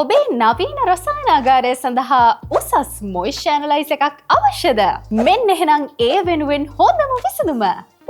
ඔබේ නවීන රසායනාගාරය සඳහා උසස් මොයිස්චර් ඇනලයිසර් එකක් අවශ්‍යද? මෙන්න එහෙනම් ඒ වෙනුවෙන් හොඳම විසඳුම.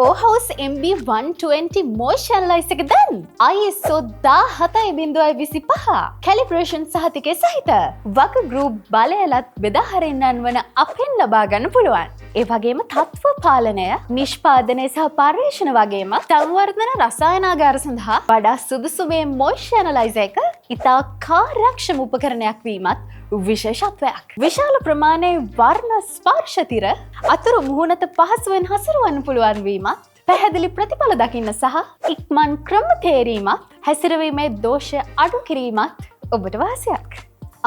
OHouse MB120 මොයිස්චර් ඇනලයිසර් එක දැන් ISO 17025 කැලිබ්‍රේෂන් සහතිකය සහිත වග ගෲප් බලයලත් බෙදා හරින්නන් වන අපෙන් ලබා ගන්න පුළුවන්. ඒ වගේම තත්ත්ව පාලනය, නිෂ්පාදනය සහ පර්යේෂණ වගේම සංවර්ධන රසායනාගාර සඳහා වඩා සුදුසු මේ මොයිස්චර් ඇනලයිසර් එක ඉතා කාර්යක්ෂම උපකරණයක් වීමත් විශේෂත්වයක්. විශාල ප්‍රමාණයේ වර්ණ ස්පර්ශතිර අතුරු මුහුණත පහසුවෙන් හසුරවන්න පුළුවන් වීමත්, පැහැදිලි ප්‍රතිඵල දකින්න සහ ඉක්මන් ක්‍රම තේරීමත්, හැසිරවීමේ දෝෂ අඩු කිරීමත් ඔබට වාසියක්.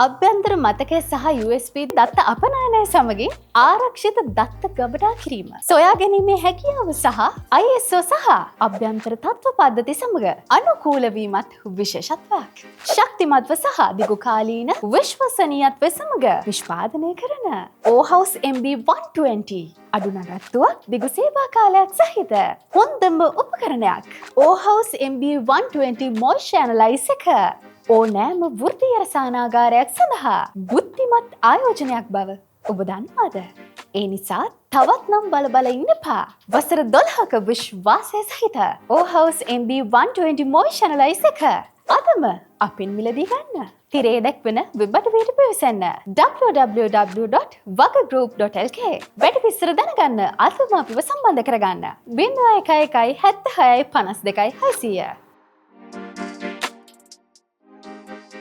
අභ්‍යන්තර මතකය සහ USB දත්ත අපනයනය සමගින් ආරක්ෂිත දත්ත ගබඩා කිරීම, සොයා ගැනීමේ හැකියාව සහ ISO සහ අභ්‍යන්තර තත්ත්ව පද්ධති සමග අනුකූල වීමත් විශේෂත්වයක්. ශක්තිමත්ව සහ දිගුකාලීන විශ්වසනීයත්වය සමග නිෂ්පාදනය කරන OHouse MB120 අඩු නඩත්තුවක්, දිගු සේවා කාලයක් සහිත හොඳම උපකරණයක්. OHouse MB120 මොයිස්චර් ඇනලයිසර් එක ඕනෑම වෘත්තීය රසායනාගාරයක් සඳහා බුද්ධිමත් ආයෝජනයක් බව ඔබ දන්නවාද? ඒ නිසා තවත් නම් බල ඉන්න එපා. වසර 12ක විශ්වාසය සහිත OHouse MB120 මොයිස්චර් ඇනලයිසර් එක අදම අපින් මිලදී ගන්න. තිරේ දැක්වෙන වෙබ් අඩවියට පිවිසන්න www.wagagroup.lk. වැඩි විස්තර දැනගන්න අදම අපිව සම්බන්ධ කරගන්න 0111 76 52 600.